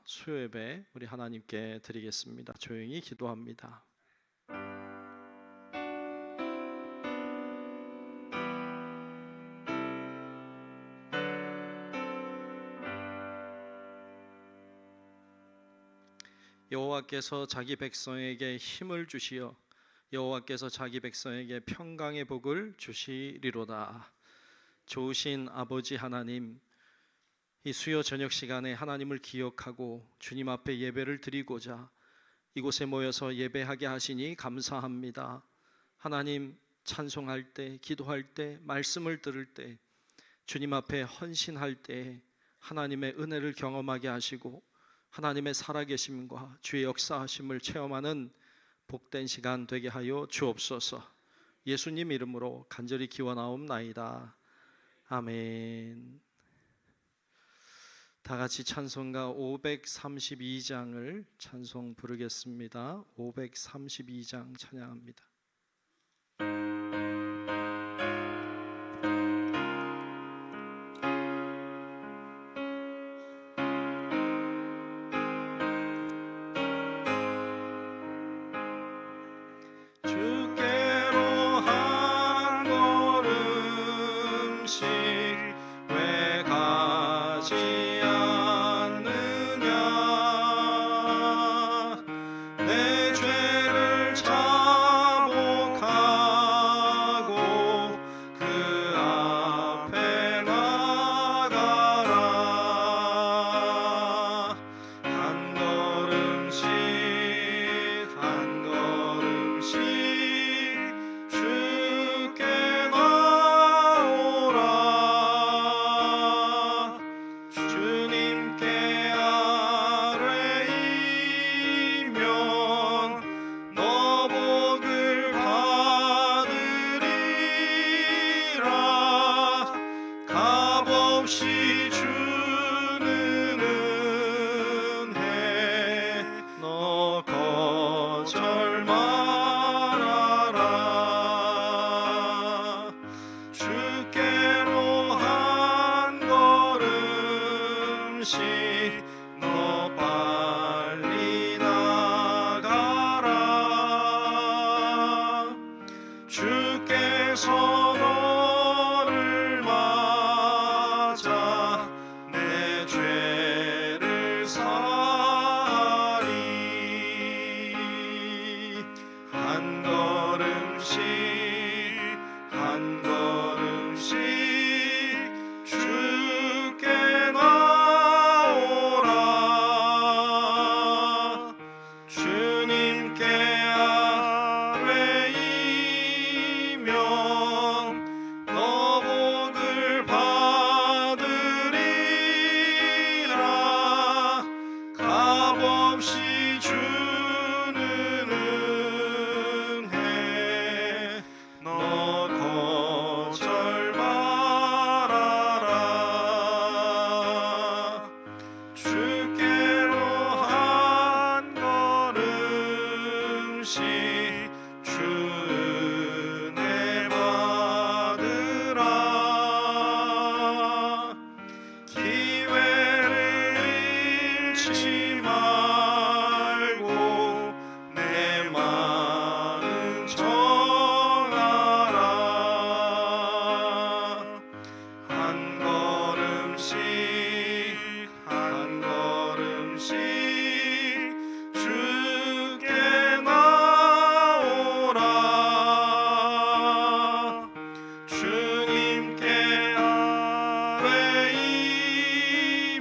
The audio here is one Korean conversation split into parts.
수요 예배 우리 하나님께 드리겠습니다. 조용히 기도합니다. 여호와께서 자기 백성에게 힘을 주시어 여호와께서 자기 백성에게 평강의 복을 주시리로다. 좋으신 아버지 하나님, 이 수요 저녁 시간에 하나님을 기억하고 주님 앞에 예배를 드리고자 이곳에 모여서 예배하게 하시니 감사합니다. 하나님, 찬송할 때, 기도할 때, 말씀을 들을 때, 주님 앞에 헌신할 때 하나님의 은혜를 경험하게 하시고 하나님의 살아계심과 주의 역사하심을 체험하는 복된 시간 되게 하여 주옵소서. 예수님 이름으로 간절히 기원하옵나이다. 아멘. 다 같이 찬송가 532장을 찬송 부르겠습니다. 532장 찬양합니다. 주께로 한 걸음씩 왜 가지 않느냐. 내 죄를 자복하고 그 앞에 나가라. 한 걸음씩 한 걸음씩 주께 나오라. 주님께 아뢰이면 너 복을 받으리라. 값없이 주는 은혜 너 거절 말아라. 주께로 한 걸음씩 너 빨리 나가라. 주께서 너를 맞아 내 죄를 사하리. 한 걸음씩 한 걸음씩 주께 나오라. 주님께 아뢰이면 너 복을 받으리라. 값없이 주는 은혜 너 거절 말아라. 주께로 한 걸음씩 주 은혜 받으라. 기회를 잃지 말고 내 마음 정하라. 한 걸음씩 한 걸음씩 주께 나오라. 주님께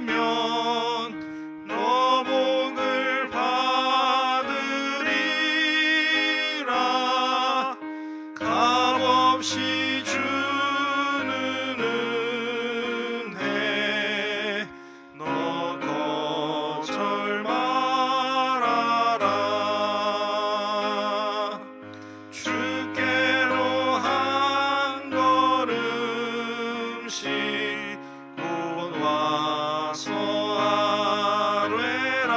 아뢰이면 너 복을 받으리라. 값없이 주는 은혜 너 거절 말아라. 주께로 한 걸음씩 곧 와서 아뢰라.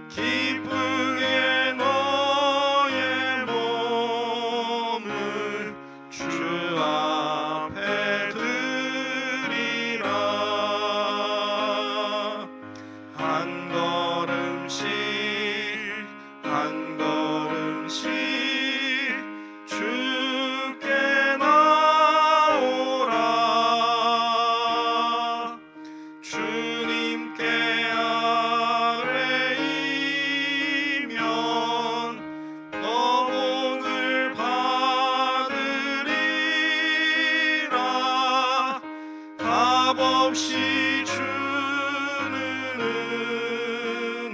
기쁘게 너의 몸을 주 앞에 드리라. 없이 주는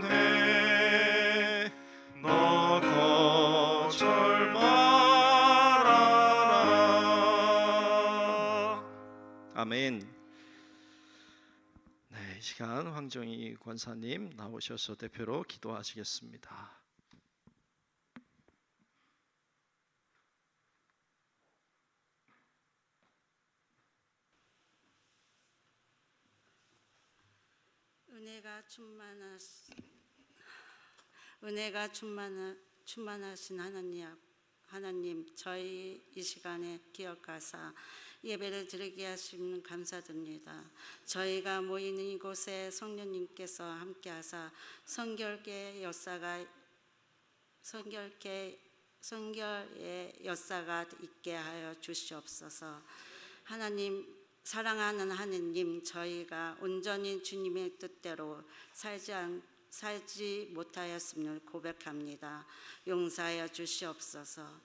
은혜 너 거절 말아라. 아멘. 네, 이 시간 황정희 권사님 나오셔서 대표로 기도하시겠습니다. 은혜가 충만하신 하나님, 저희 이 시간에 기억하사 예배를 드리게 하시면 감사드립니다. 저희가 모이는 이곳에 성령님께서 함께하사 성결의 역사가 있게 하여 주시옵소서. 하나님, 사랑하는 하느님, 저희가 온전히 주님의 뜻대로 살지 못하였음을 고백합니다. 용서하여 주시옵소서.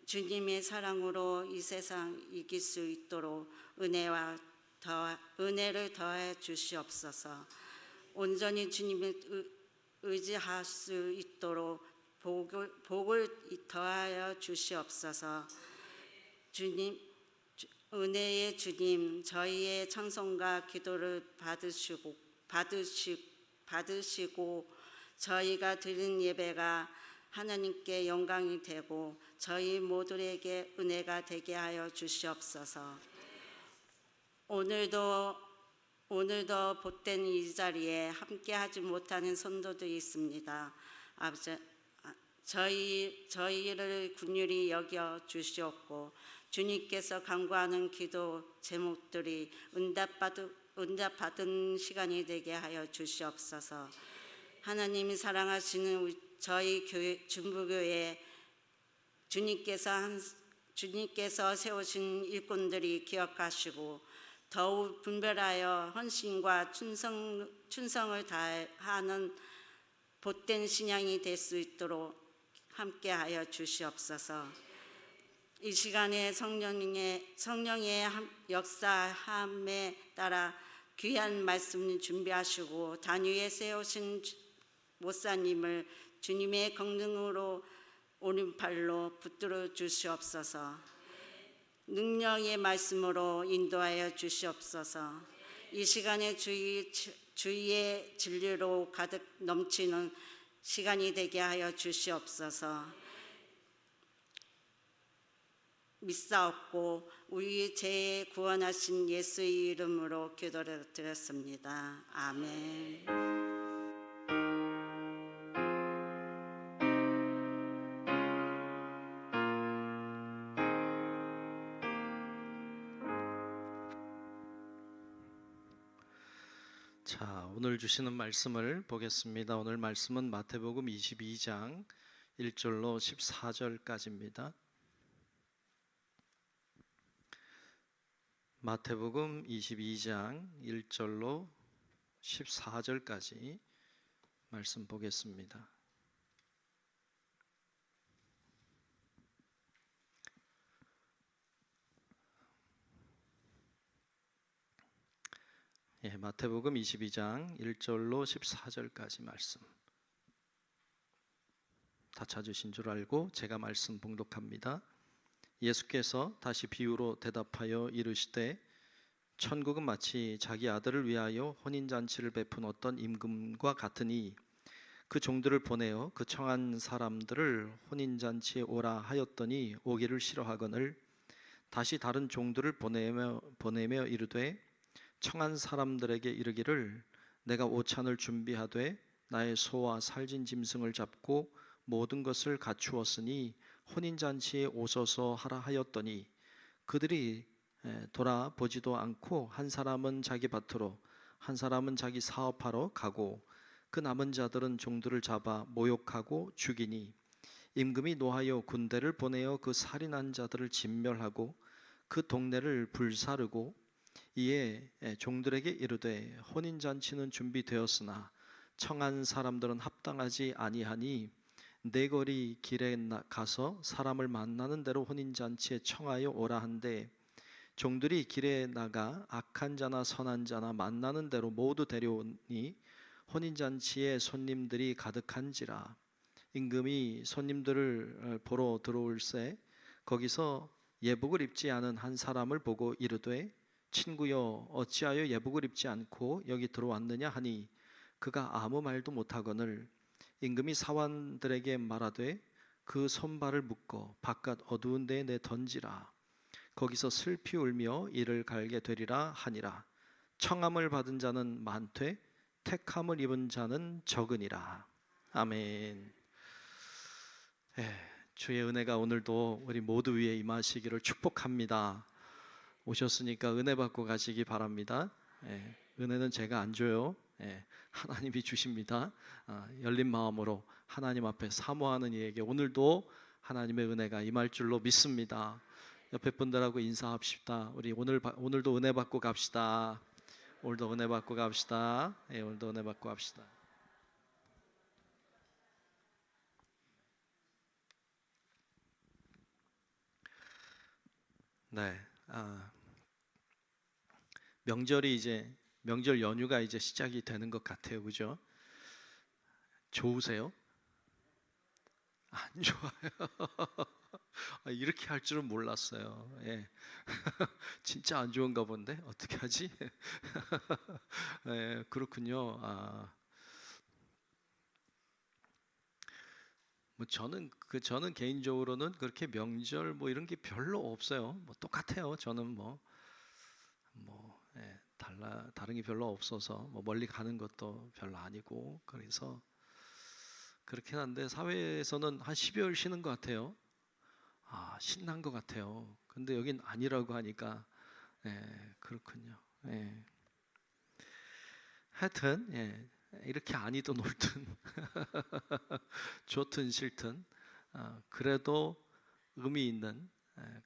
주님의 사랑으로 이 세상 이길 수 있도록 은혜를 더해 주시옵소서. 온전히 주님을 의지할 수 있도록 복을 더하여 주시옵소서. 주님, 은혜의 주님, 저희의 찬송과 기도를 받으시고 저희가 드린 예배가 하나님께 영광이 되고 저희 모두에게 은혜가 되게 하여 주시옵소서. 오늘도 복된 이 자리에 함께하지 못하는 성도들이 있습니다. 아버지, 저희를 긍휼히 여겨 주시옵고 주님께서 간구하는 기도 제목들이 응답받은 시간이 되게 하여 주시옵소서. 하나님이 사랑하시는 저희 교회 중부교회 주님께서 세우신 일꾼들이 기억하시고 더욱 분별하여 헌신과 충성을 다하는 복된 신앙이 될 수 있도록 함께하여 주시옵소서. 이 시간에 성령의 역사함에 따라 귀한 말씀을 준비하시고 단위에 세우신 목사님을 주님의 권능으로 오른팔로 붙들어 주시옵소서. 능력의 말씀으로 인도하여 주시옵소서. 이 시간에 주의 진리로 가득 넘치는 시간이 되게 하여 주시옵소서. 믿사옵고 우리 죄 구원하신 예수의 이름으로 기도를 드렸습니다. 아멘. 자, 오늘 주시는 말씀을 보겠습니다. 오늘 말씀은 마태복음 22장 1절로 14절까지입니다. 마태복음 22장 1절로 14절까지 말씀 보겠습니다. 마태복음 22장 1절로 14절까지 말씀 다 찾으신 줄 알고 제가 말씀 봉독합니다. 예수께서 다시 비유로 대답하여 이르시되 천국은 마치 자기 아들을 위하여 혼인잔치를 베푼 어떤 임금과 같으니 그 종들을 보내어 그 청한 사람들을 혼인잔치에 오라 하였더니 오기를 싫어하거늘 다시 다른 종들을 보내며 이르되 청한 사람들에게 이르기를 내가 오찬을 준비하되 나의 소와 살진 짐승을 잡고 모든 것을 갖추었으니 혼인잔치에 오소서 하라 하였더니 그들이 돌아보지도 않고 한 사람은 자기 밭으로 한 사람은 자기 사업하러 가고 그 남은 자들은 종들을 잡아 모욕하고 죽이니 임금이 노하여 군대를 보내어 그 살인한 자들을 진멸하고 그 동네를 불사르고 이에 종들에게 이르되 혼인잔치는 준비되었으나 청한 사람들은 합당하지 아니하니 네거리 길에 가서 사람을 만나는 대로 혼인잔치에 청하여 오라 한데 종들이 길에 나가 악한 자나 선한 자나 만나는 대로 모두 데려오니 혼인잔치에 손님들이 가득한지라. 임금이 손님들을 보러 들어올새 거기서 예복을 입지 않은 한 사람을 보고 이르되 친구여 어찌하여 예복을 입지 않고 여기 들어왔느냐 하니 그가 아무 말도 못하거늘 임금이 사환들에게 말하되 그 손발을 묶어 바깥 어두운 데에 내 던지라. 거기서 슬피 울며 이를 갈게 되리라 하니라. 청함을 받은 자는 많되 택함을 입은 자는 적으니라. 아멘. 주의 은혜가 오늘도 우리 모두 위에 임하시기를 축복합니다. 오셨으니까 은혜 받고 가시기 바랍니다. 은혜는 제가 안 줘요. 하나님이 주십니다. 열린 마음으로 하나님 앞에 사모하는 이에게 오늘도 하나님의 은혜가 임할 줄로 믿습니다. 옆에 분들하고 인사합시다. 우리 오늘도 은혜 받고 갑시다. 오늘도 은혜 받고 갑시다. 오늘도 은혜 받고 갑시다. 네, 명절 연휴가 이제 시작이 되는 것 같아요, 그죠? 좋으세요? 안 좋아요. 이렇게 할 줄은 몰랐어요. 진짜 안 좋은가 본데 어떻게 하지? 그렇군요. 뭐 저는 개인적으로는 그렇게 명절 뭐 이런 게 별로 없어요. 뭐 똑같아요. 저는 다른 게 별로 없어서 뭐 멀리 가는 것도 별로 아니고 그래서 그렇긴 한데 사회에서는 한 12월 쉬는 것 같아요. 신난 것 같아요. 근데 여긴 아니라고 하니까 그렇군요. 하여튼 이렇게 아니든 옳든 좋든 싫든 그래도 의미 있는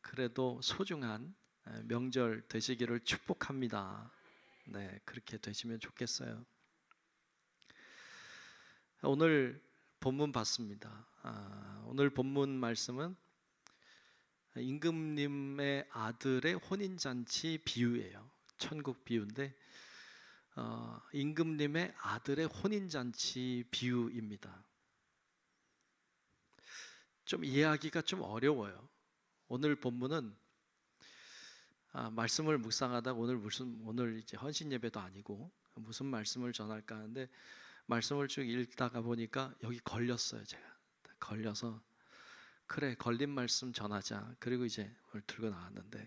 그래도 소중한 명절 되시기를 축복합니다. 네, 그렇게 되시면 좋겠어요. 오늘 본문 봤습니다. 오늘 본문 말씀은 임금님의 아들의 혼인잔치 비유예요. 천국 비유인데 임금님의 아들의 혼인잔치 비유입니다. 좀 이해하기가 좀 어려워요. 오늘 본문은 말씀을 묵상하다가 오늘 이제 헌신 예배도 아니고 무슨 말씀을 전할까 하는데 말씀을 쭉 읽다가 보니까 여기 걸렸어요. 제가 걸려서 그래 걸린 말씀 전하자. 그리고 이제 오늘 들고 나왔는데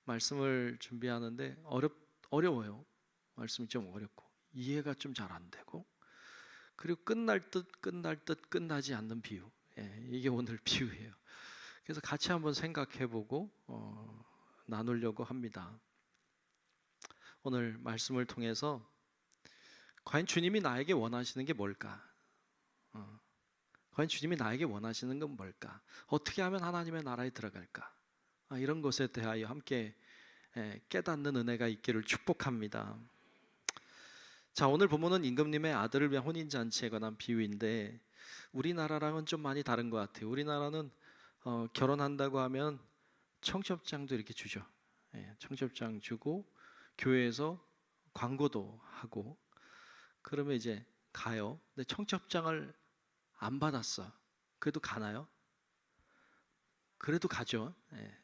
말씀을 준비하는데 어려워요. 말씀이 좀 어렵고 이해가 좀 잘 안 되고 그리고 끝날 듯 끝나지 않는 비유. 이게 오늘 비유예요. 그래서 같이 한번 생각해보고 나누려고 합니다. 오늘 말씀을 통해서 과연 주님이 나에게 원하시는 게 뭘까? 과연 주님이 나에게 원하시는 건 뭘까? 어떻게 하면 하나님의 나라에 들어갈까? 이런 것에 대하여 함께 깨닫는 은혜가 있기를 축복합니다. 자, 오늘 본문은 임금님의 아들을 위한 혼인잔치에 관한 비유인데 우리나라랑은 좀 많이 다른 것 같아요. 우리나라는 결혼한다고 하면 청첩장도 이렇게 주죠. 청첩장 주고 교회에서 광고도 하고 그러면 이제 가요. 근데 청첩장을 안 받았어. 그래도 가나요? 그래도 가죠.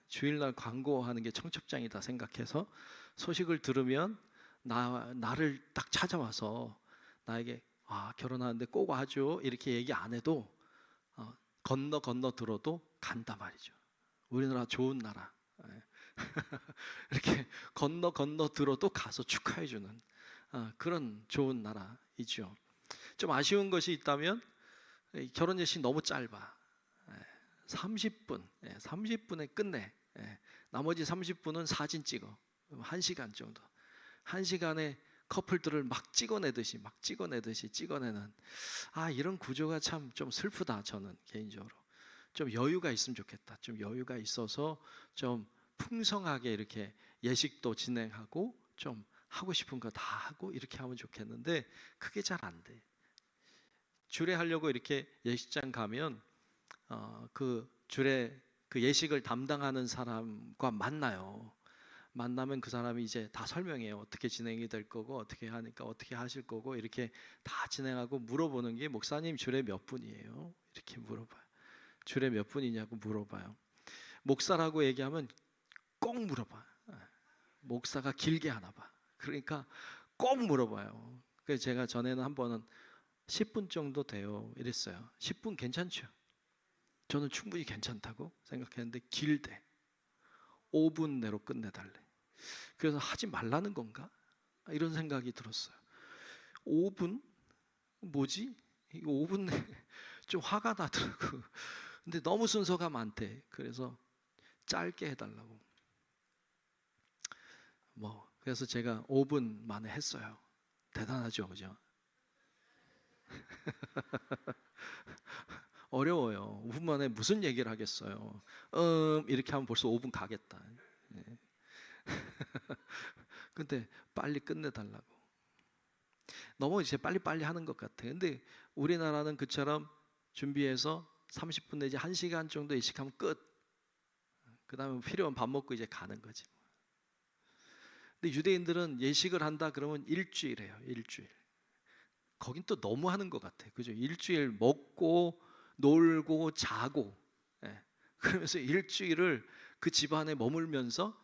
주일날 광고하는 게 청첩장이다 생각해서 소식을 들으면 나를 딱 찾아와서 나에게 결혼하는데 꼭 와줘 이렇게 얘기 안 해도 건너 들어도 간다 말이죠. 우리나라 좋은 나라. 이렇게 건너 들어도 가서 축하해주는 그런 좋은 나라이죠. 좀 아쉬운 것이 있다면 결혼 예식 너무 짧아. 30분, 30분에 끝내. 나머지 30분은 사진 찍어. 1시간 정도. 1시간에 커플들을 막 찍어내듯이 찍어내는 이런 구조가 참 좀 슬프다. 저는 개인적으로 좀 여유가 있으면 좋겠다. 좀 여유가 있어서 좀 풍성하게 이렇게 예식도 진행하고 좀 하고 싶은 거 다 하고 이렇게 하면 좋겠는데 그게 잘 안 돼. 주례하려고 이렇게 예식장 가면 그 주례 그 예식을 담당하는 사람과 만나요. 만나면 그 사람이 이제 다 설명해요. 어떻게 진행이 될 거고 어떻게 하니까 어떻게 하실 거고 이렇게 다 진행하고 물어보는 게 목사님 주례 몇 분이에요? 이렇게 물어봐요. 주례 몇 분이냐고 물어봐요. 목사라고 얘기하면 꼭 물어봐. 목사가 길게 하나 봐. 그러니까 꼭 물어봐요. 그래서 제가 전에는 한 번은 10분 정도 돼요 이랬어요. 10분 괜찮죠? 저는 충분히 괜찮다고 생각했는데 길대. 5분 내로 끝내달래. 그래서 하지 말라는 건가? 이런 생각이 들었어요. 5분? 뭐지? 이거 5분 내에 좀 화가 나더라고. 근데 너무 순서가 많대. 그래서 짧게 해달라고. 그래서 제가 5분 만에 했어요. 대단하죠, 그죠? 어려워요. 5분 만에 무슨 얘기를 하겠어요. 이렇게 하면 벌써 5분 가겠다. 근데 빨리 끝내달라고. 너무 이제 빨리빨리 하는 것 같아. 근데 우리나라는 그처럼 준비해서 30분 내지 1시간 정도 예식하면 끝. 그 다음에 필요한 밥 먹고 이제 가는 거지. 근데 유대인들은 예식을 한다 그러면 일주일이에요. 일주일. 거긴 또 너무 하는 것 같아. 그죠? 일주일 먹고 놀고 자고, 그러면서 일주일을 그 집안에 머물면서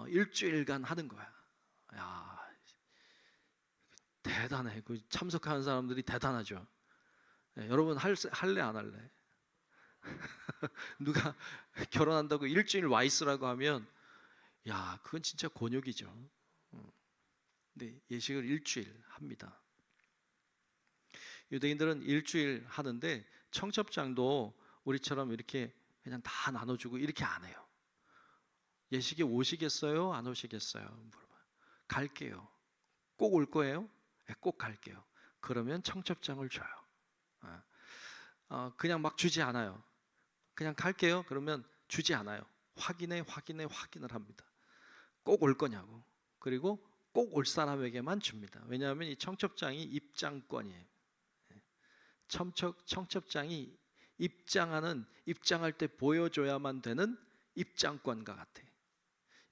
일주일간 하는 거야. 야, 대단해. 그 참석하는 사람들이 대단하죠. 여러분 할래 안 할래? 누가 결혼한다고 일주일 와 있으라고 하면, 야, 그건 진짜 곤욕이죠. 근데 예식을 일주일 합니다. 유대인들은 일주일 하는데 청첩장도 우리처럼 이렇게 그냥 다 나눠주고 이렇게 안 해요. 예식에 오시겠어요? 안 오시겠어요? 물어봐요. 갈게요. 꼭 올 거예요? 네, 꼭 갈게요. 그러면 청첩장을 줘요. 그냥 막 주지 않아요. 그냥 갈게요. 그러면 주지 않아요. 확인을 합니다. 꼭 올 거냐고. 그리고 꼭 올 사람에게만 줍니다. 왜냐하면 이 청첩장이 입장권이에요. 청첩장이 입장할 때 보여줘야만 되는 입장권과 같아.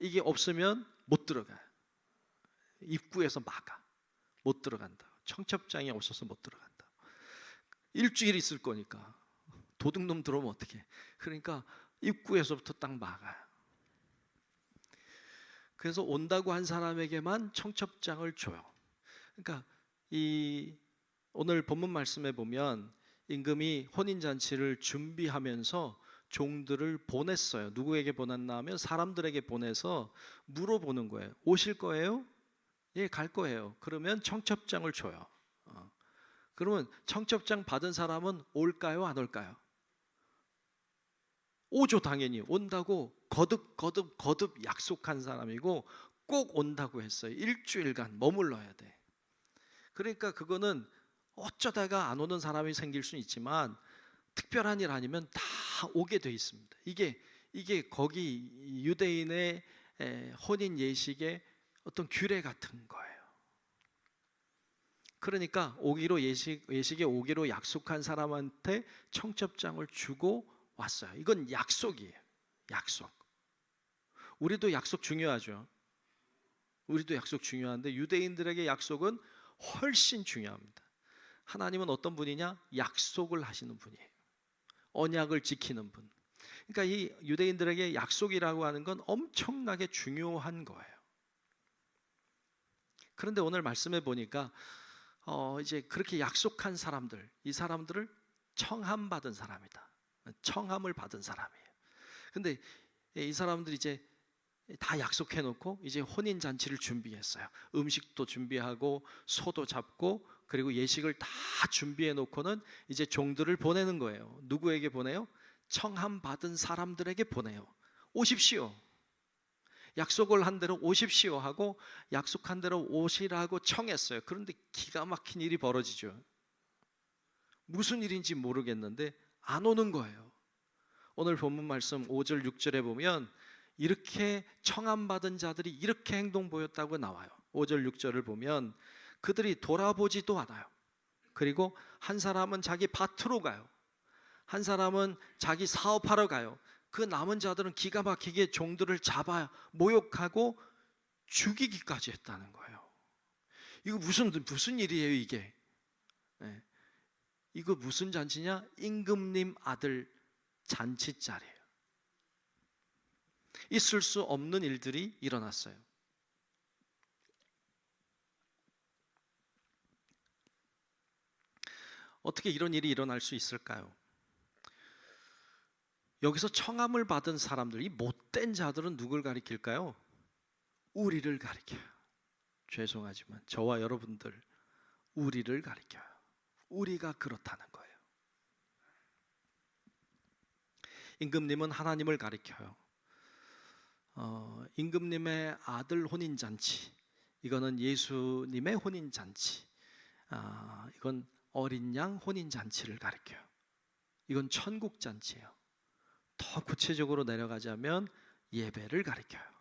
이게 없으면 못 들어가요. 입구에서 막아. 못 들어간다. 청첩장이 없어서 못 들어간다. 일주일 있을 거니까 도둑놈 들어오면 어떡해. 그러니까 입구에서부터 딱 막아요. 그래서 온다고 한 사람에게만 청첩장을 줘요. 그러니까 오늘 본문 말씀에 보면 임금이 혼인잔치를 준비하면서 종들을 보냈어요. 누구에게 보냈나 하면 사람들에게 보내서 물어보는 거예요. 오실 거예요? 예, 갈 거예요. 그러면 청첩장을 줘요. 그러면 청첩장 받은 사람은 올까요? 안 올까요? 오죠, 당연히. 온다고 거듭 약속한 사람이고 꼭 온다고 했어요. 일주일간 머물러야 돼. 그러니까 그거는 어쩌다가 안 오는 사람이 생길 수는 있지만 특별한 일 아니면 다 오게 돼 있습니다. 이게 거기 유대인의 혼인 예식의 어떤 규례 같은 거예요. 그러니까 예식에 오기로 약속한 사람한테 청첩장을 주고 왔어요. 이건 약속이에요. 약속. 우리도 약속 중요하죠. 우리도 약속 중요한데 유대인들에게 약속은 훨씬 중요합니다. 하나님은 어떤 분이냐? 약속을 하시는 분이에요. 언약을 지키는 분. 그러니까 이 유대인들에게 약속이라고 하는 건 엄청나게 중요한 거예요. 그런데 오늘 말씀해 보니까 이제 그렇게 약속한 사람들, 이 사람들을 청함받은 사람이다. 청함을 받은 사람이에요. 근데 이 사람들이 이제 다 약속해 놓고 이제 혼인 잔치를 준비했어요. 음식도 준비하고 소도 잡고 그리고 예식을 다 준비해 놓고는 이제 종들을 보내는 거예요. 누구에게 보내요? 청함 받은 사람들에게 보내요. 오십시오. 약속을 한 대로 오십시오 하고 약속한 대로 오시라고 청했어요. 그런데 기가 막힌 일이 벌어지죠. 무슨 일인지 모르겠는데 안 오는 거예요. 오늘 본문 말씀 5절 6절에 보면 이렇게 청함받은 자들이 이렇게 행동 보였다고 나와요. 5절 6절을 보면 그들이 돌아보지도 않아요. 그리고 한 사람은 자기 밭으로 가요. 한 사람은 자기 사업하러 가요. 그 남은 자들은 기가 막히게 종들을 잡아 모욕하고 죽이기까지 했다는 거예요. 이거 무슨 일이에요 이게? 네. 이거 무슨 잔치냐? 임금님 아들 잔치자리예요. 있을 수 없는 일들이 일어났어요. 어떻게 이런 일이 일어날 수 있을까요? 여기서 청함을 받은 사람들, 이 못된 자들은 누굴 가리킬까요? 우리를 가리켜요. 죄송하지만 저와 여러분들, 우리를 가리켜요. 우리가 그렇다는 거예요. 임금님은 하나님을 가리켜요. 임금님의 아들 혼인잔치, 이거는 예수님의 혼인잔치, 이건 어린 양 혼인잔치를 가리켜요. 이건 천국잔치예요. 더 구체적으로 내려가자면 예배를 가리켜요.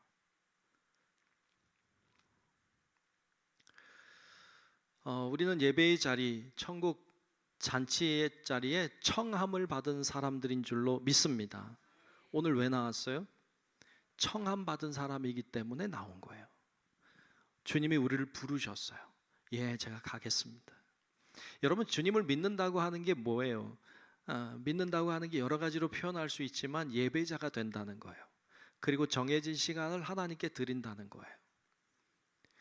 우리는 예배의 자리, 천국 잔치의 자리에 청함을 받은 사람들인 줄로 믿습니다. 오늘 왜 나왔어요? 청함 받은 사람이기 때문에 나온 거예요. 주님이 우리를 부르셨어요. 예, 제가 가겠습니다. 여러분, 주님을 믿는다고 하는 게 뭐예요? 믿는다고 하는 게 여러 가지로 표현할 수 있지만 예배자가 된다는 거예요. 그리고 정해진 시간을 하나님께 드린다는 거예요.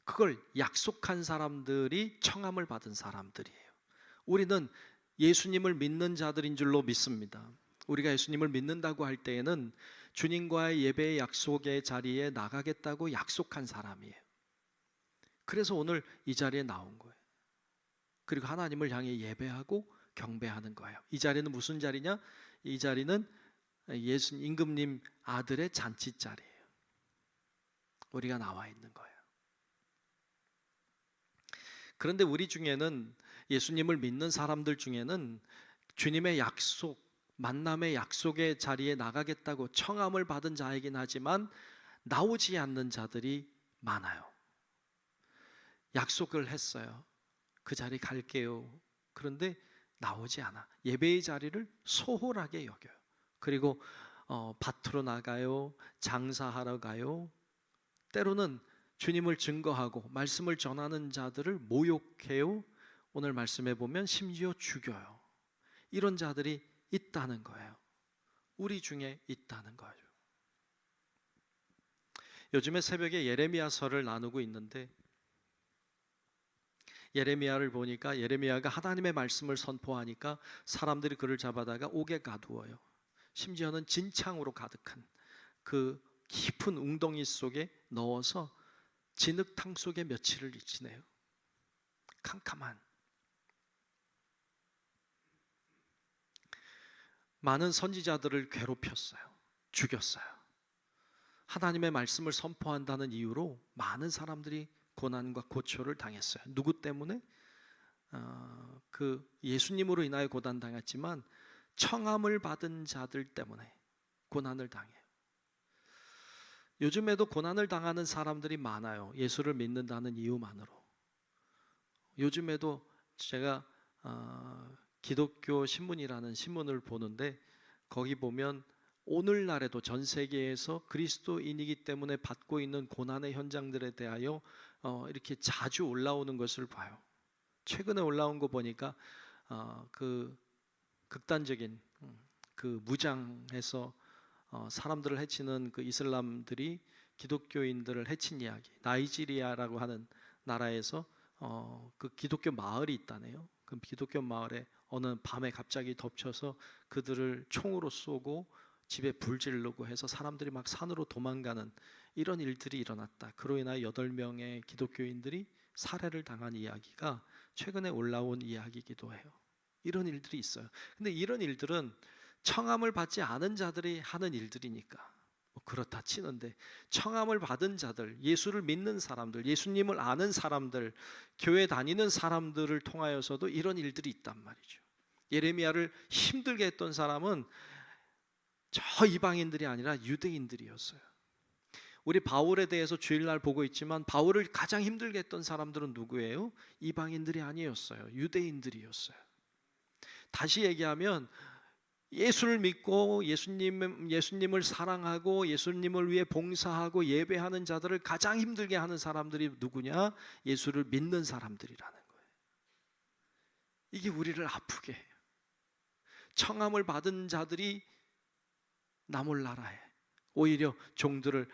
그걸 약속한 사람들이 청함을 받은 사람들이에요. 우리는 예수님을 믿는 자들인 줄로 믿습니다. 우리가 예수님을 믿는다고 할 때에는 주님과의 예배의 약속의 자리에 나가겠다고 약속한 사람이에요. 그래서 오늘 이 자리에 나온 거예요. 그리고 하나님을 향해 예배하고 경배하는 거예요. 이 자리는 무슨 자리냐? 이 자리는 예수 임금님 아들의 잔치 자리예요. 우리가 나와 있는 거예요. 그런데 우리 중에는, 예수님을 믿는 사람들 중에는 주님의 약속, 만남의 약속의 자리에 나가겠다고 청함을 받은 자이긴 하지만 나오지 않는 자들이 많아요. 약속을 했어요. 그 자리 갈게요. 그런데 나오지 않아. 예배의 자리를 소홀하게 여겨요. 그리고 밭으로 나가요. 장사하러 가요. 때로는 주님을 증거하고 말씀을 전하는 자들을 모욕해요. 오늘 말씀해 보면 심지어 죽여요. 이런 자들이 있다는 거예요. 우리 중에 있다는 거예요. 요즘에 새벽에 예레미야서를 나누고 있는데, 예레미야를 보니까 예레미야가 하나님의 말씀을 선포하니까 사람들이 그를 잡아다가 옥에 가두어요. 심지어는 진창으로 가득한 그 깊은 웅덩이 속에 넣어서 진흙탕 속에 며칠을 지내요. 캄캄한. 많은 선지자들을 괴롭혔어요. 죽였어요. 하나님의 말씀을 선포한다는 이유로 많은 사람들이 고난과 고초를 당했어요. 누구 때문에? 그 예수님으로 인하여 고난당했지만 청함을 받은 자들 때문에 고난을 당해요. 요즘에도 고난을 당하는 사람들이 많아요. 예수를 믿는다는 이유만으로. 요즘에도 제가 기독교 신문이라는 신문을 보는데, 거기 보면 오늘날에도 전 세계에서 그리스도인이기 때문에 받고 있는 고난의 현장들에 대하여 이렇게 자주 올라오는 것을 봐요. 최근에 올라온 거 보니까 그 극단적인 그 무장해서 사람들을 해치는 그 이슬람들이 기독교인들을 해친 이야기. 나이지리아라고 하는 나라에서 그 기독교 마을이 있다네요. 그 기독교 마을에 어느 밤에 갑자기 덮쳐서 그들을 총으로 쏘고 집에 불 지르고 해서 사람들이 막 산으로 도망가는 이런 일들이 일어났다. 그로 인하여 8명의 기독교인들이 살해를 당한 이야기가 최근에 올라온 이야기이기도 해요. 이런 일들이 있어요. 근데 이런 일들은 청함을 받지 않은 자들이 하는 일들이니까 뭐 그렇다 치는데, 청함을 받은 자들, 예수를 믿는 사람들, 예수님을 아는 사람들, 교회 다니는 사람들을 통하여서도 이런 일들이 있단 말이죠. 예레미야를 힘들게 했던 사람은 저 이방인들이 아니라 유대인들이었어요. 우리 바울에 대해서 주일날 보고 있지만 바울을 가장 힘들게 했던 사람들은 누구예요? 이방인들이 아니었어요. 유대인들이었어요. 다시 얘기하면 예수를 믿고 예수님을 사랑하고 예수님을 위해 봉사하고 예배하는 자들을 가장 힘들게 하는 사람들이 누구냐? 예수를 믿는 사람들이라는 거예요. 이게 우리를 아프게 해요. 청함을 받은 자들이 나 몰라라 해. 오히려 종들을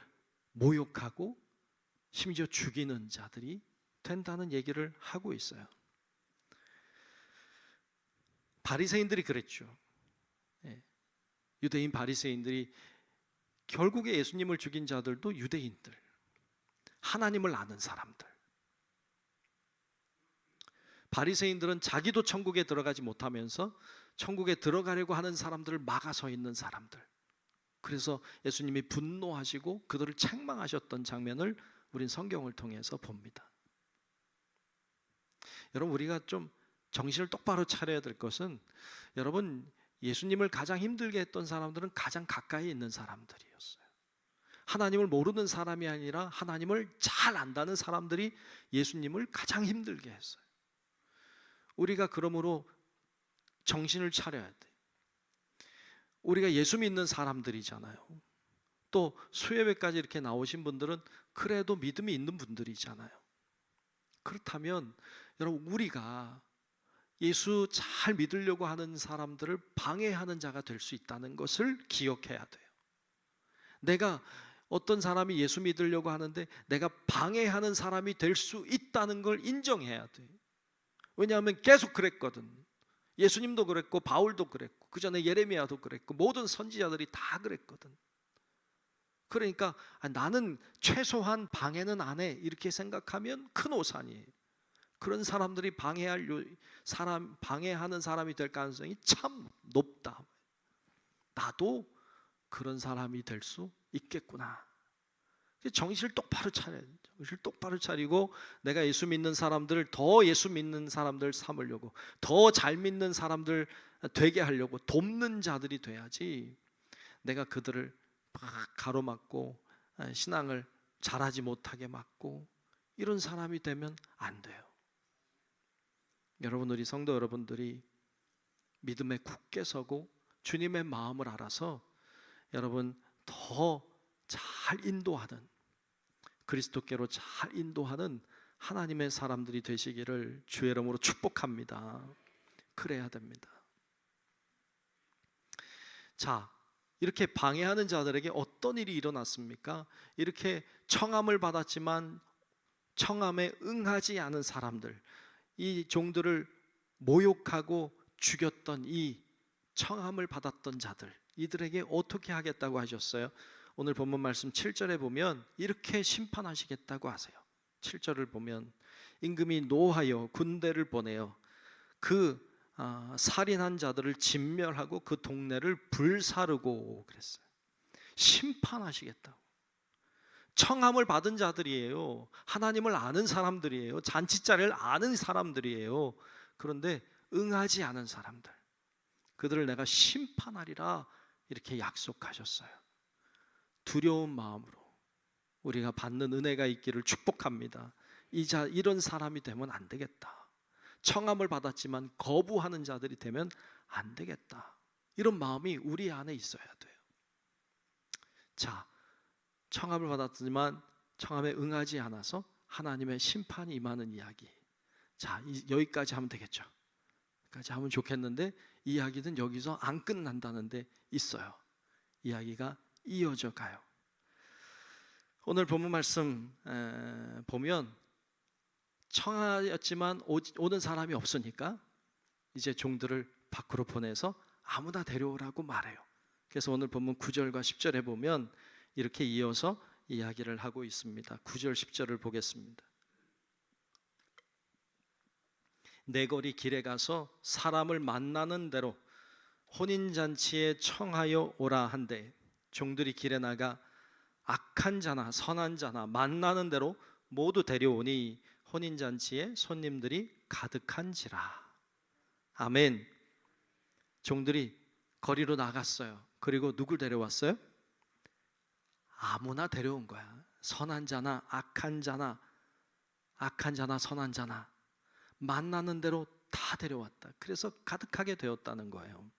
모욕하고 심지어 죽이는 자들이 된다는 얘기를 하고 있어요. 바리새인들이 그랬죠. 유대인 바리새인들이, 결국에 예수님을 죽인 자들도 유대인들, 하나님을 아는 사람들. 바리새인들은 자기도 천국에 들어가지 못하면서 천국에 들어가려고 하는 사람들을 막아서 있는 사람들. 그래서 예수님이 분노하시고 그들을 책망하셨던 장면을 우린 성경을 통해서 봅니다. 여러분, 우리가 좀 정신을 똑바로 차려야 될 것은, 여러분, 예수님을 가장 힘들게 했던 사람들은 가장 가까이 있는 사람들이었어요. 하나님을 모르는 사람이 아니라 하나님을 잘 안다는 사람들이 예수님을 가장 힘들게 했어요. 우리가 그러므로 정신을 차려야 돼. 우리가 예수 믿는 사람들이잖아요. 또 수예배까지 이렇게 나오신 분들은 그래도 믿음이 있는 분들이잖아요. 그렇다면 여러분, 우리가 예수 잘 믿으려고 하는 사람들을 방해하는 자가 될 수 있다는 것을 기억해야 돼요. 내가 어떤 사람이 예수 믿으려고 하는데 내가 방해하는 사람이 될 수 있다는 걸 인정해야 돼요. 왜냐하면 계속 그랬거든. 예수님도 그랬고 바울도 그랬고 그 전에 예레미야도 그랬고 모든 선지자들이 다 그랬거든. 그러니까 나는 최소한 방해는 안 해, 이렇게 생각하면 큰 오산이에요. 그런 사람들이 방해하는 사람이 될 가능성이 참 높다. 나도 그런 사람이 될 수 있겠구나. 정신을 똑바로 차려야 돼요. 정신을 똑바로 차리고 내가 예수 믿는 사람들을 더 예수 믿는 사람들 삼으려고, 더 잘 믿는 사람들 되게 하려고 돕는 자들이 돼야지, 내가 그들을 막 가로막고 신앙을 잘하지 못하게 막고 이런 사람이 되면 안 돼요. 여러분, 우리 성도 여러분들이 믿음에 굳게 서고 주님의 마음을 알아서 여러분 더 잘 인도하는, 그리스도께로 잘 인도하는 하나님의 사람들이 되시기를 주의 이름으로 축복합니다. 그래야 됩니다. 자, 이렇게 방해하는 자들에게 어떤 일이 일어났습니까? 이렇게 청함을 받았지만 청함에 응하지 않은 사람들, 이 종들을 모욕하고 죽였던 이 청함을 받았던 자들, 이들에게 어떻게 하겠다고 하셨어요? 오늘 본문 말씀 7절에 보면 이렇게 심판하시겠다고 하세요. 7절을 보면 임금이 노하여 군대를 보내어 그 살인한 자들을 진멸하고 그 동네를 불사르고 그랬어요. 심판하시겠다고. 청함을 받은 자들이에요. 하나님을 아는 사람들이에요. 잔치자리를 아는 사람들이에요. 그런데 응하지 않은 사람들, 그들을 내가 심판하리라 이렇게 약속하셨어요. 두려운 마음으로 우리가 받는 은혜가 있기를 축복합니다. 이런 사람이 되면 안 되겠다. 청함을 받았지만 거부하는 자들이 되면 안 되겠다. 이런 마음이 우리 안에 있어야 돼요. 자, 청함을 받았지만 청함에 응하지 않아서 하나님의 심판이 임하는 이야기. 자, 여기까지 하면 되겠죠. 여기까지 하면 좋겠는데 이야기는 여기서 안 끝난다는 데 있어요. 이야기가 이어져 가요. 오늘 본문 말씀 보면 청하였지만 오는 사람이 없으니까 이제 종들을 밖으로 보내서 아무나 데려오라고 말해요. 그래서 오늘 본문 9절과 10절에 보면 이렇게 이어서 이야기를 하고 있습니다. 9절 10절을 보겠습니다. 내거리 길에 가서 사람을 만나는 대로 혼인잔치에 청하여 오라 한대, 종들이 길에 나가 악한 자나 선한 자나 만나는 대로 모두 데려오니 혼인잔치에 손님들이 가득한지라. 아멘. 종들이 거리로 나갔어요. 그리고 누굴 데려왔어요? 아무나 데려온 거야. 선한 자나 악한 자나 선한 자나 만나는 대로 다 데려왔다. 그래서 가득하게 되었다는 거예요.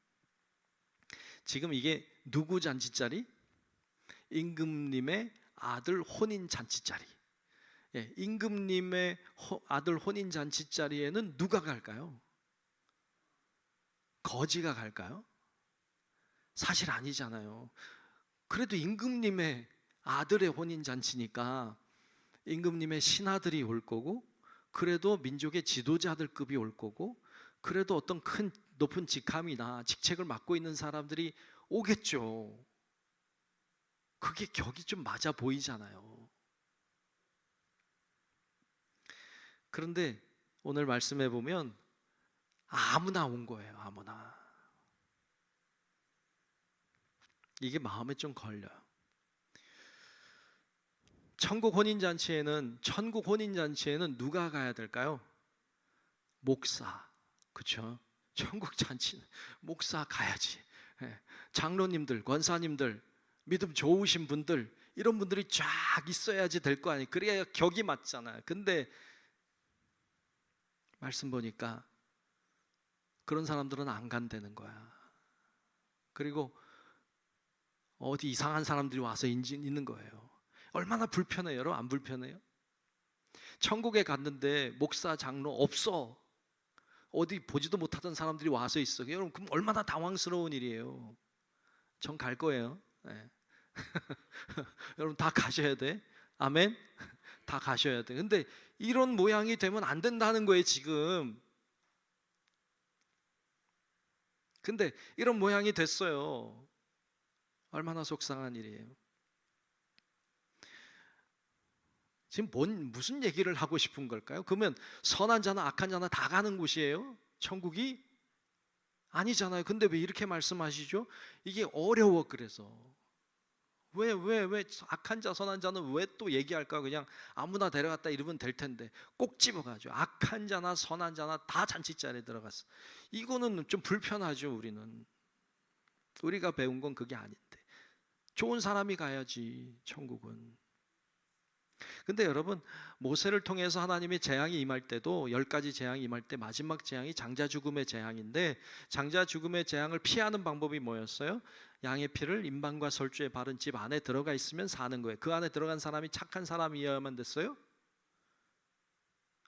지금 이게 누구 잔치자리? 임금님의 아들 혼인 잔치자리. 예, 임금님의 아들 혼인 잔치자리에는 누가 갈까요? 거지가 갈까요? 사실 아니잖아요. 그래도 임금님의 아들의 혼인 잔치니까 임금님의 신하들이 올 거고, 그래도 민족의 지도자들급이 올 거고, 그래도 어떤 큰 높은 직함이나 직책을 맡고 있는 사람들이 오겠죠. 그게 격이 좀 맞아 보이잖아요. 그런데 오늘 말씀해 보면 아무나 온 거예요. 아무나. 이게 마음에 좀 걸려요. 천국 혼인잔치에는 누가 가야 될까요? 목사. 그렇죠? 천국 잔치는 목사 가야지. 예. 장로님들, 권사님들, 믿음 좋으신 분들, 이런 분들이 쫙 있어야지 될 거 아니에요. 그래야 격이 맞잖아요. 근데 말씀 보니까 그런 사람들은 안 간다는 거야. 그리고 어디 이상한 사람들이 와서 있는 거예요. 얼마나 불편해요, 여러분? 안 불편해요? 천국에 갔는데 목사, 장로 없어. 어디 보지도 못하던 사람들이 와서 있어. 여러분, 그럼 얼마나 당황스러운 일이에요. 전 갈 거예요. 네. 여러분 다 가셔야 돼. 아멘. 다 가셔야 돼. 근데 이런 모양이 되면 안 된다는 거예요, 지금. 근데 이런 모양이 됐어요. 얼마나 속상한 일이에요. 지금 무슨 얘기를 하고 싶은 걸까요? 그러면 선한 자나 악한 자나 다 가는 곳이에요? 천국이? 아니잖아요. 근데 왜 이렇게 말씀하시죠? 이게 어려워. 그래서 왜 악한 자 선한 자는 왜 또 얘기할까? 그냥 아무나 데려갔다 이러면 될 텐데 꼭 집어가죠. 악한 자나 선한 자나 다 잔치자리에 들어갔어. 이거는 좀 불편하죠. 우리가 배운 건 그게 아닌데 좋은 사람이 가야지 천국은. 근데 여러분, 모세를 통해서 하나님의 재앙이 임할 때도 10가지 재앙이 임할 때 마지막 재앙이 장자 죽음의 재앙인데, 장자 죽음의 재앙을 피하는 방법이 뭐였어요? 양의 피를 임방과 설주에 바른 집 안에 들어가 있으면 사는 거예요. 그 안에 들어간 사람이 착한 사람이어야만 됐어요?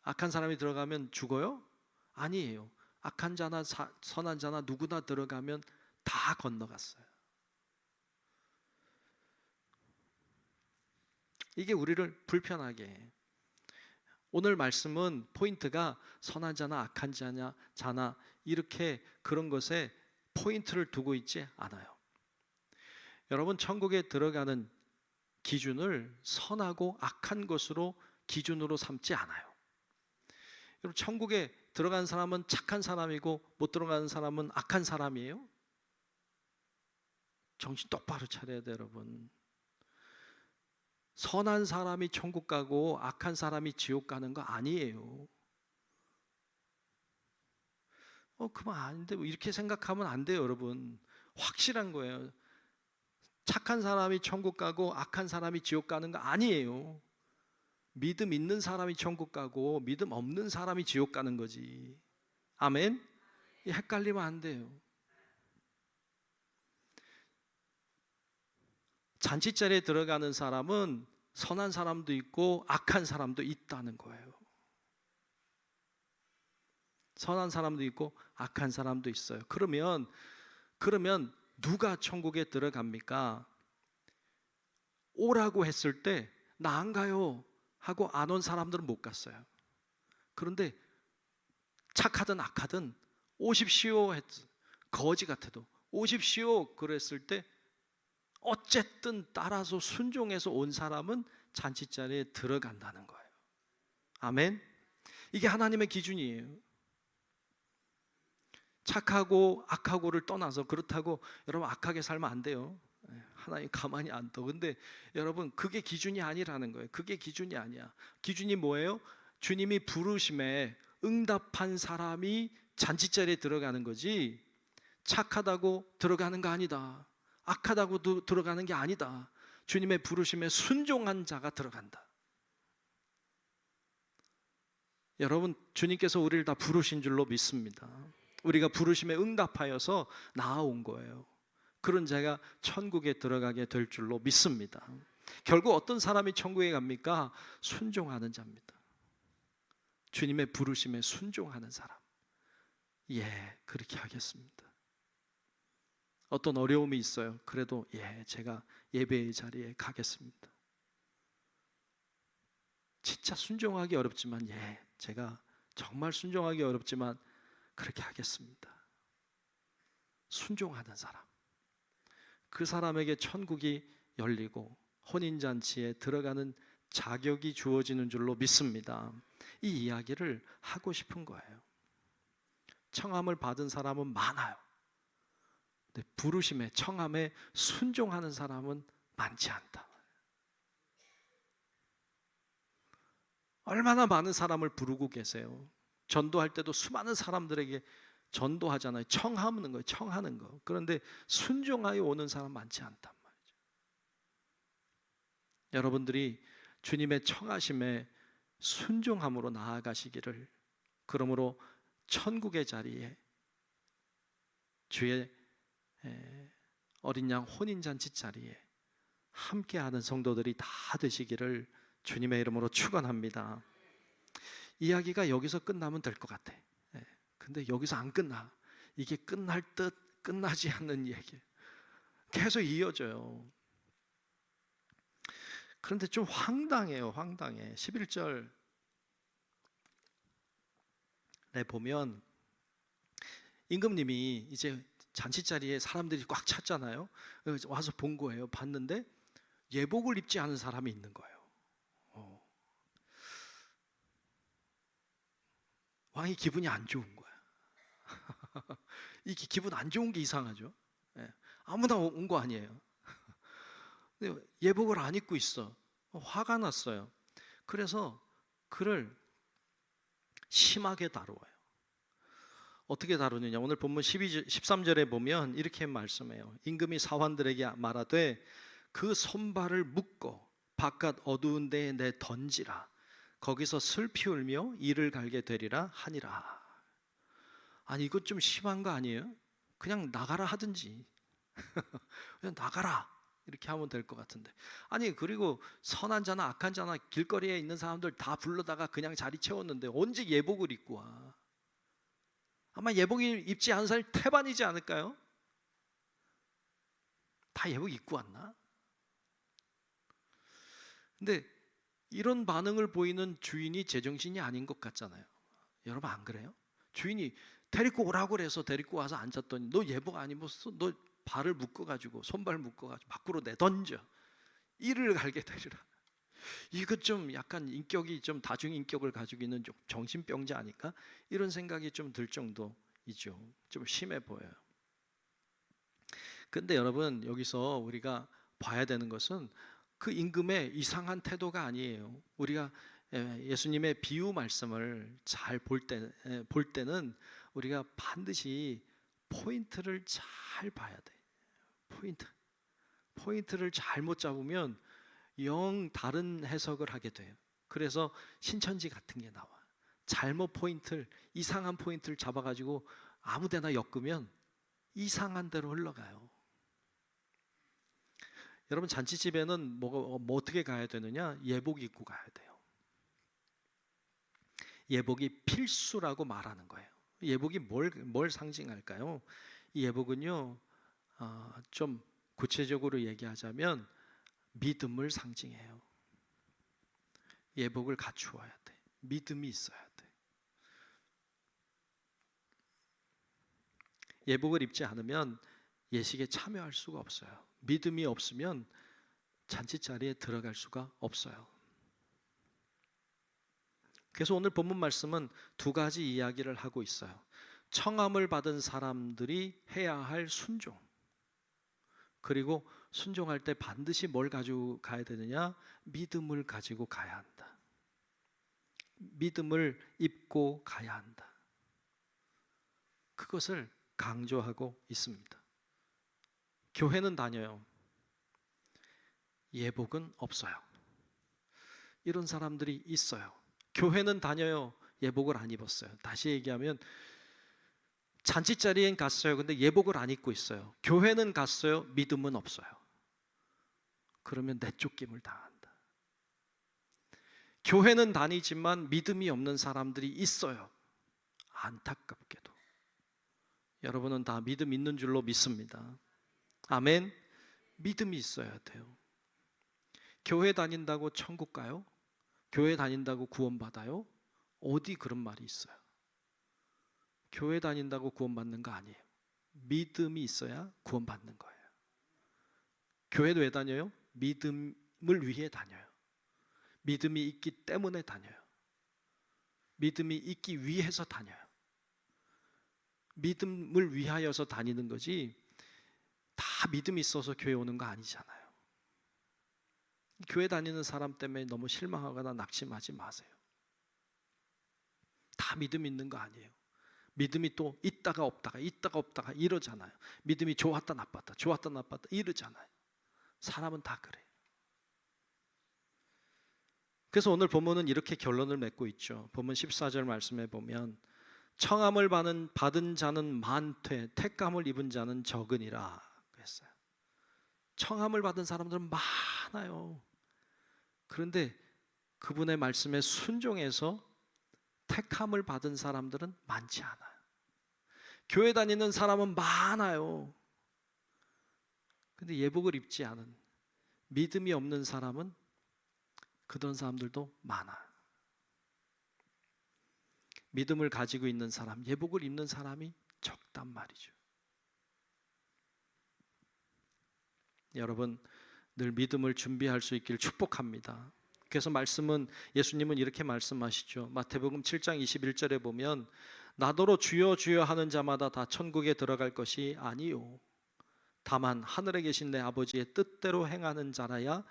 악한 사람이 들어가면 죽어요? 아니에요. 악한 자나 선한 자나 누구나 들어가면 다 건너갔어요. 이게 우리를 불편하게 해. 오늘 말씀은 포인트가 선한 자나 악한 자나 이렇게 그런 것에 포인트를 두고 있지 않아요. 여러분, 천국에 들어가는 기준을 선하고 악한 것으로 기준으로 삼지 않아요. 여러분, 천국에 들어간 사람은 착한 사람이고 못 들어가는 사람은 악한 사람이에요? 정신 똑바로 차려야 돼요, 여러분. 선한 사람이 천국 가고 악한 사람이 지옥 가는 거 아니에요. 그만 안 돼. 이렇게 생각하면 안 돼요, 여러분. 확실한 거예요. 착한 사람이 천국 가고 악한 사람이 지옥 가는 거 아니에요. 믿음 있는 사람이 천국 가고 믿음 없는 사람이 지옥 가는 거지. 아멘? 헷갈리면 안 돼요. 잔치자리에 들어가는 사람은 선한 사람도 있고 악한 사람도 있다는 거예요. 선한 사람도 있고 악한 사람도 있어요. 그러면 누가 천국에 들어갑니까? 오라고 했을 때 나 안 가요 하고 안 온 사람들은 못 갔어요. 그런데 착하든 악하든 오십시오 거지 같아도 오십시오 그랬을 때 어쨌든 따라서 순종해서 온 사람은 잔치자리에 들어간다는 거예요. 아멘. 이게 하나님의 기준이에요. 착하고 악하고를 떠나서, 그렇다고 여러분 악하게 살면 안 돼요. 하나님 가만히 안 둬. 근데 여러분, 그게 기준이 아니라는 거예요. 그게 기준이 아니야. 기준이 뭐예요? 주님이 부르심에 응답한 사람이 잔치자리에 들어가는 거지, 착하다고 들어가는 거 아니다, 악하다고 들어가는 게 아니다. 주님의 부르심에 순종한 자가 들어간다. 여러분, 주님께서 우리를 다 부르신 줄로 믿습니다. 우리가 부르심에 응답하여서 나아온 거예요. 그런 자가 천국에 들어가게 될 줄로 믿습니다. 결국 어떤 사람이 천국에 갑니까? 순종하는 자입니다. 주님의 부르심에 순종하는 사람. 예, 그렇게 하겠습니다. 어떤 어려움이 있어요. 그래도 제가 예배의 자리에 가겠습니다. 진짜 순종하기 어렵지만 제가 정말 순종하기 어렵지만 그렇게 하겠습니다. 순종하는 사람. 그 사람에게 천국이 열리고 혼인잔치에 들어가는 자격이 주어지는 줄로 믿습니다. 이 이야기를 하고 싶은 거예요. 청함을 받은 사람은 많아요. 근데 부르심에, 청함에 순종하는 사람은 많지 않다. 얼마나 많은 사람을 부르고 계세요. 전도할 때도 수많은 사람들에게 전도하잖아요. 청하는 거예요. 청하는 거. 그런데 순종하여 오는 사람 많지 않단 말이죠. 여러분들이 주님의 청하심에 순종함으로 나아가시기를, 그러므로 천국의 자리에 주의 어린 양 혼인잔치 자리에 함께하는 성도들이 다 되시기를 주님의 이름으로 축원합니다. 이야기가 여기서 끝나면 될 것 같아. 근데 여기서 안 끝나. 이게 끝날 듯 끝나지 않는 얘기. 계속 이어져요. 그런데 좀 황당해요. 황당해. 11절에 보면 임금님이 이제 잔치 자리에 사람들이 꽉 찼잖아요. 와서 본 거예요. 봤는데 예복을 입지 않은 사람이 있는 거예요. 왕이 기분이 안 좋은 거야. 이게 기분 안 좋은 게 이상하죠. 아무나 온 거 아니에요. 근데 예복을 안 입고 있어. 화가 났어요. 그래서 그를 심하게 다루어요. 어떻게 다루느냐? 오늘 본문 13절에 보면 이렇게 말씀해요. 임금이 사환들에게 말하되 그 손발을 묶어 바깥 어두운 데에 내 던지라. 거기서 슬피 울며 이를 갈게 되리라 하니라. 아니, 이것 좀 심한 거 아니에요? 그냥 나가라 하든지 그냥 나가라 이렇게 하면 될 것 같은데, 아니, 그리고 선한 자나 악한 자나 길거리에 있는 사람들 다 불러다가 그냥 자리 채웠는데 언제 예복을 입고 와? 아마 예복 입지 않은 사람이 태반이지 않을까요? 다 예복 입고 왔나? 근데 이런 반응을 보이는 주인이 제정신이 아닌 것 같잖아요. 여러분 안 그래요? 주인이 데리고 오라고 그래서 데리고 와서 앉혔더니 너 예복 안 입었어? 너 발을 묶어가지고 손발 묶어가지고 밖으로 내던져 이를 갈게 되리라. 이거 좀 약간 인격이 좀 다중인격을 가지고 있는 좀 정신병자 아닐까? 이런 생각이 좀 들 정도이죠. 좀 심해 보여요. 근데 여러분 여기서 우리가 봐야 되는 것은 그 임금의 이상한 태도가 아니에요. 우리가 예수님의 비유 말씀을 잘 볼 때는 우리가 반드시 포인트를 잘 봐야 돼. 포인트를 잘못 잡으면 영 다른 해석을 하게 돼요. 그래서 신천지 같은 게 나와. 잘못 이상한 포인트를 잡아가지고 아무데나 엮으면 이상한 대로 흘러가요. 여러분 잔치집에는 뭐 어떻게 가야 되느냐? 예복 입고 가야 돼요. 예복이 필수라고 말하는 거예요. 예복이 뭘 상징할까요? 이 예복은요, 좀 구체적으로 얘기하자면 믿음을 상징해요. 예복을 갖추어야 돼. 믿음이 있어야 돼. 예복을 입지 않으면 예식에 참여할 수가 없어요. 믿음이 없으면 잔치자리에 들어갈 수가 없어요. 그래서 오늘 본문 말씀은 두 가지 이야기를 하고 있어요. 청함을 받은 사람들이 해야 할 순종, 그리고 순종할 때 반드시 뭘 가지고 가야 되느냐? 믿음을 가지고 가야 한다. 믿음을 입고 가야 한다. 그것을 강조하고 있습니다. 교회는 다녀요. 예복은 없어요. 이런 사람들이 있어요. 교회는 다녀요. 예복을 안 입었어요. 다시 얘기하면 잔치자리엔 갔어요. 근데 예복을 안 입고 있어요. 교회는 갔어요. 믿음은 없어요. 그러면 내쫓김을 당한다. 교회는 다니지만 믿음이 없는 사람들이 있어요. 안타깝게도. 여러분은 다 믿음 있는 줄로 믿습니다. 아멘. 믿음이 있어야 돼요. 교회 다닌다고 천국 가요? 교회 다닌다고 구원받아요? 어디 그런 말이 있어요? 교회 다닌다고 구원받는 거 아니에요. 믿음이 있어야 구원받는 거예요. 교회도 왜 다녀요? 믿음을 위해 다녀요. 믿음이 있기 때문에 다녀요. 믿음이 있기 위해서 다녀요. 믿음을 위하여서 다니는 거지 다 믿음이 있어서 교회 오는 거 아니잖아요. 교회 다니는 사람 때문에 너무 실망하거나 낙심하지 마세요. 다 믿음 있는 거 아니에요. 믿음이 또 있다가 없다가 이러잖아요. 믿음이 좋았다 나빴다 이러잖아요. 사람은 다 그래요. 그래서 오늘 본문은 이렇게 결론을 맺고 있죠. 본문 14절 말씀에 보면 청함을 받은 자는 많되 택감을 입은 자는 적으니라 그랬어요. 청함을 받은 사람들은 많아요. 그런데 그분의 말씀에 순종해서 택함을 받은 사람들은 많지 않아요. 교회 다니는 사람은 많아요. 근데 예복을 입지 않은 믿음이 없는 사람은 그런 사람들도 많아요. 믿음을 가지고 있는 사람, 예복을 입는 사람이 적단 말이죠. 여러분 늘 믿음을 준비할 수 있길 축복합니다. 그래서 예수님은 이렇게 말씀하시죠. 마태복음 7장 21절에 보면 나더러 주여 주여 하는 자마다 다 천국에 들어갈 것이 아니요 다만 하늘에 계신 내 아버지의 뜻대로 행하는 자라야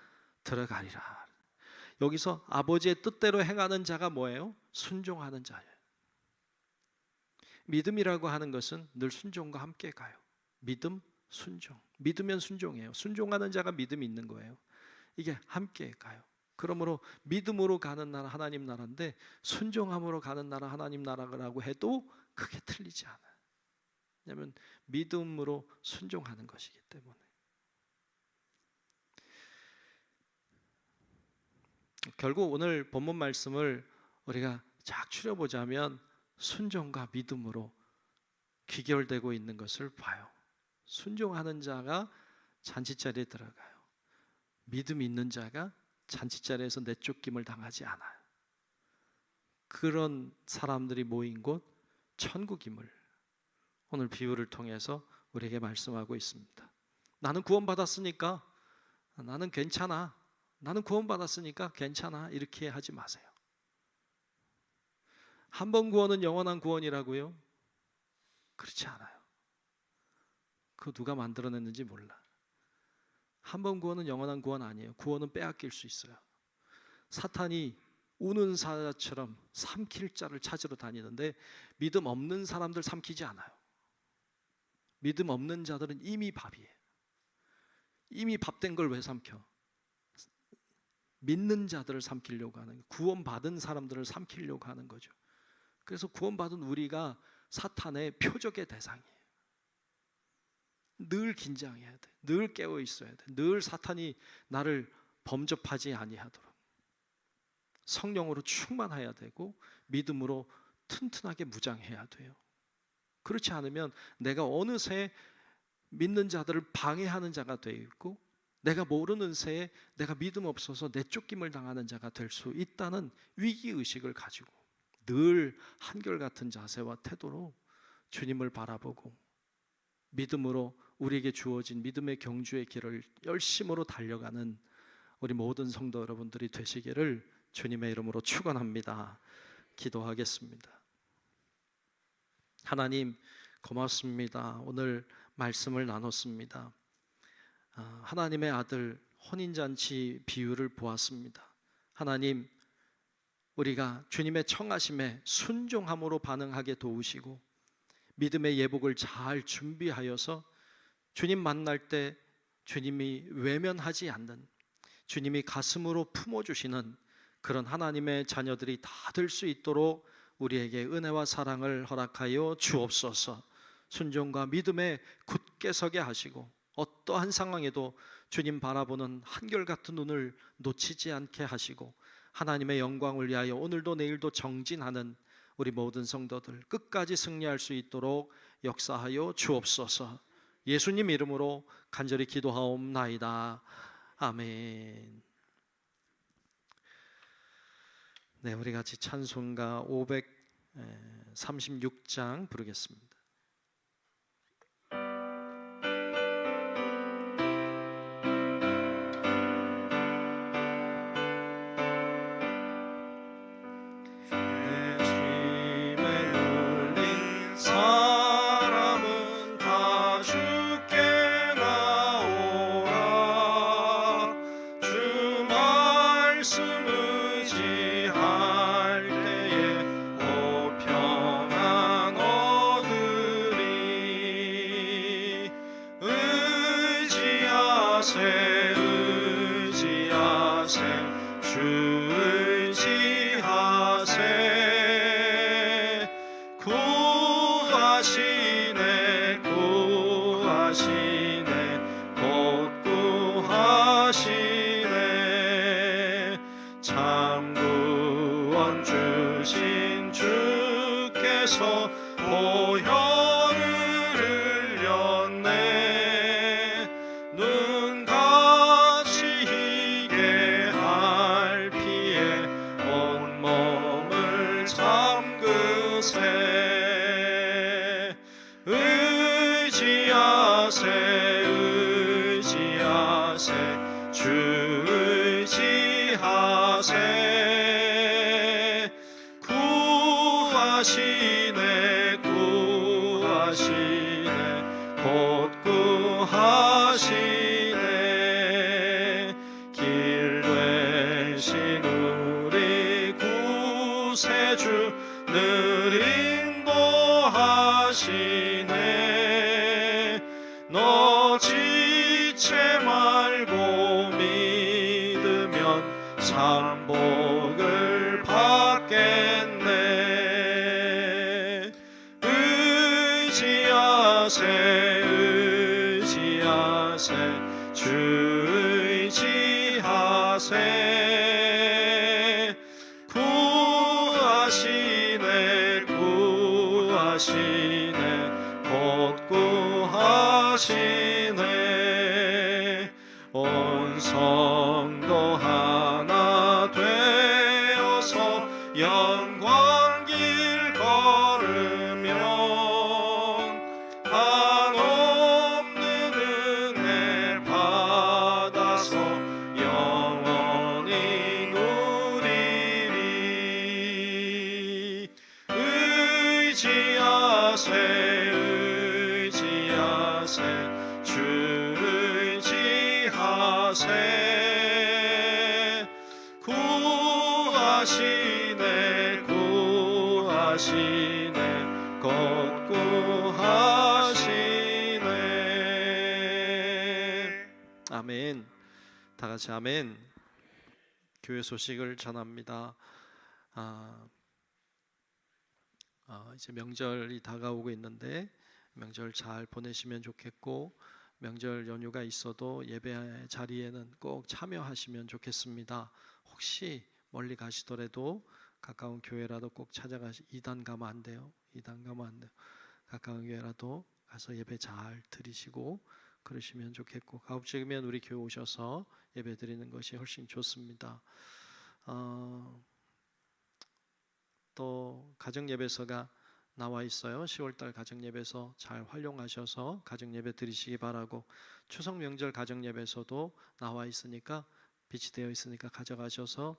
들어가리라. 여기서 아버지의 뜻대로 행하는 자가 뭐예요? 순종하는 자예요. 믿음이라고 하는 것은 늘 순종과 함께 가요. 믿음, 순종. 믿으면 순종해요. 순종하는 자가 믿음이 있는 거예요. 이게 함께 가요. 그러므로 믿음으로 가는 나라 하나님 나라인데 순종함으로 가는 나라 하나님 나라라고 해도 크게 틀리지 않아요. 왜냐하면 믿음으로 순종하는 것이기 때문에. 결국 오늘 본문 말씀을 우리가 쫙 추려보자면 순종과 믿음으로 귀결되고 있는 것을 봐요. 순종하는 자가 잔치자리에 들어가요. 믿음 있는 자가 잔치자리에서 내쫓김을 당하지 않아요. 그런 사람들이 모인 곳 천국임을 오늘 비유를 통해서 우리에게 말씀하고 있습니다. 나는 구원받았으니까 나는 괜찮아. 나는 구원받았으니까 괜찮아. 이렇게 하지 마세요. 한 번 구원은 영원한 구원이라고요? 그렇지 않아요. 그거 누가 만들어냈는지 몰라. 한 번 구원은 영원한 구원 아니에요. 구원은 빼앗길 수 있어요. 사탄이 우는 사자처럼 삼킬 자를 찾으러 다니는데 믿음 없는 사람들 삼키지 않아요. 믿음 없는 자들은 이미 밥이에요. 이미 밥된 걸 왜 삼켜? 믿는 자들을 삼키려고 하는, 구원받은 사람들을 삼키려고 하는 거죠. 그래서 구원받은 우리가 사탄의 표적의 대상이에요. 늘 긴장해야 돼. 늘 깨어 있어야 돼. 늘 사탄이 나를 범접하지 아니하도록 성령으로 충만해야 되고 믿음으로 튼튼하게 무장해야 돼요. 그렇지 않으면 내가 어느새 믿는 자들을 방해하는 자가 되어 있고 내가 모르는 새에 내가 믿음 없어서 내쫓김을 당하는 자가 될 수 있다는 위기의식을 가지고 늘 한결같은 자세와 태도로 주님을 바라보고 믿음으로 우리에게 주어진 믿음의 경주의 길을 열심으로 달려가는 우리 모든 성도 여러분들이 되시기를 주님의 이름으로 축원합니다. 기도하겠습니다. 하나님 고맙습니다. 오늘 말씀을 나눴습니다. 하나님의 아들 혼인잔치 비유를 보았습니다. 하나님, 우리가 주님의 청하심에 순종함으로 반응하게 도우시고 믿음의 예복을 잘 준비하여서 주님 만날 때 주님이 외면하지 않는, 주님이 가슴으로 품어주시는 그런 하나님의 자녀들이 다 될 수 있도록 우리에게 은혜와 사랑을 허락하여 주옵소서. 순종과 믿음에 굳게 서게 하시고 어떠한 상황에도 주님 바라보는 한결같은 눈을 놓치지 않게 하시고 하나님의 영광을 위하여 오늘도 내일도 정진하는 우리 모든 성도들 끝까지 승리할 수 있도록 역사하여 주옵소서. 예수님 이름으로 간절히 기도하옵나이다. 아멘. 네, 우리 같이 찬송가 536장 부르겠습니다. 사람은 다 주께 나오라. 주 말씀 의지할 때에 곧 평안 얻으리. 의지하세 의지하세 주 의지하세. 구하시네 구하시네 곧 구하시네. 참 구원 주신 주께서 보혈을 흘렸네. 눈같이 희게 할 피에 온몸을 잠그세. 의지하세 의지하세 주 의지하세. 구하시네 구하시네 곧 구하시네. 길 되신 우리 구세주 늘 인도하시네. 너 지체 말고 믿으면 참 복을 받겠네. 의지하세 의지하세 주 의지하세. 구하시네 구하시네 곧 구하시네. 온 성도 하나 되어서 영광 길 걸으면 한없는 은혜 받아서 영원히 누리리. 의지하세 의지하세 주 의지하세. 구하시네 구하시네 곧 구하시네. 아멘. 다 같이 아멘. 교회 소식을 전합니다. 이제 명절이 다가오고 있는데 명절 잘 보내시면 좋겠고 명절 연휴가 있어도 예배 자리에는 꼭 참여하시면 좋겠습니다. 혹시 멀리 가시더라도 가까운 교회라도 꼭 찾아가시. 2단 가면 안 돼요. 2단 가면 안 돼요. 가까운 교회라도 가서 예배 잘 드리시고 그러시면 좋겠고 가급적이면 우리 교회 오셔서 예배 드리는 것이 훨씬 좋습니다. 또 가정예배서가 나와 있어요. 10월달 가정예배서 잘 활용하셔서 가정예배 드리시기 바라고 추석 명절 가정예배서도 나와 있으니까 비치되어 있으니까 가져가셔서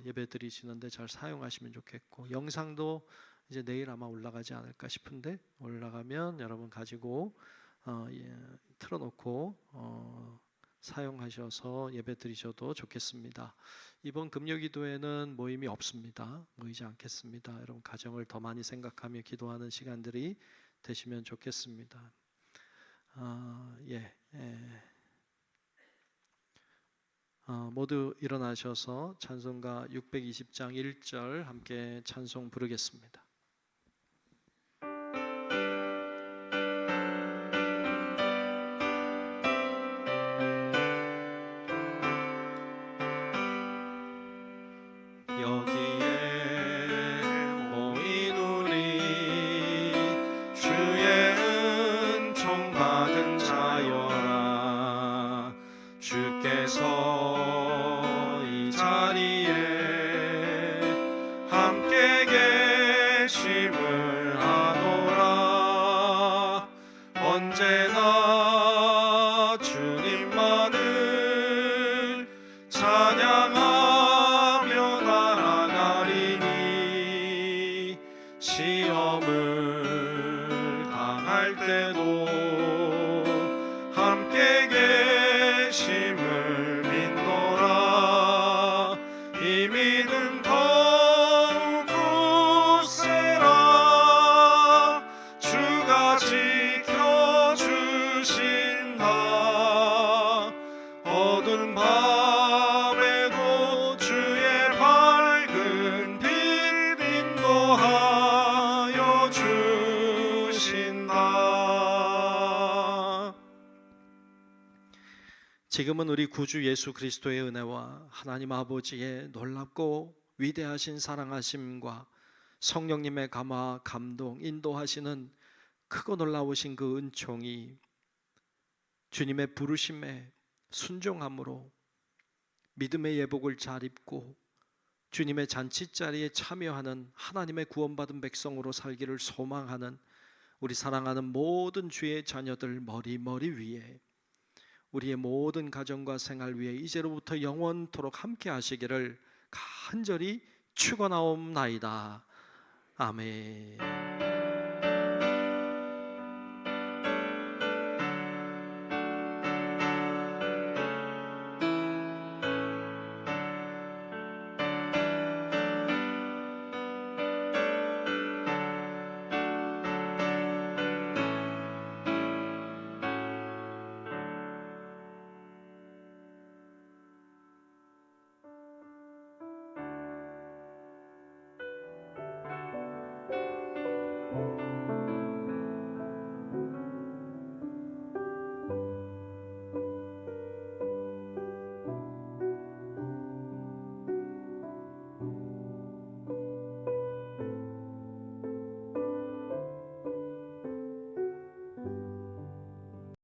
예배 드리시는데 잘 사용하시면 좋겠고 영상도 이제 내일 아마 올라가지 않을까 싶은데 올라가면 여러분 가지고 틀어놓고 사용하셔서 예배 드리셔도 좋겠습니다. 이번 금요기도에는 모임이 없습니다. 모이지 않겠습니다. 여러분 가정을 더 많이 생각하며 기도하는 시간들이 되시면 좋겠습니다. 모두 일어나셔서 찬송가 620장 1절 함께 찬송 부르겠습니다. 하노라. 언제나 주님만을 찬양하며 나아가리니 시험을 당할 때도 함께 계심을 믿노라. 이 믿음 더욱 굳세라. 주가 지켜주신다. 어두운 밤에도 주의 밝은 빛 인도하여 주신다. 지금은 우리 구주 예수 그리스도의 은혜와 하나님 아버지의 놀랍고 위대하신 사랑하심과 성령님의 감화, 감동, 인도하시는 크고 놀라우신 그 은총이 주님의 부르심에 순종함으로 믿음의 예복을 잘 입고 주님의 잔치자리에 참여하는 하나님의 구원받은 백성으로 살기를 소망하는 우리 사랑하는 모든 주의 자녀들 머리 위에, 우리의 모든 가정과 생활 위에 이제로부터 영원토록 함께 하시기를 간절히 축원하옵나이다. 아멘.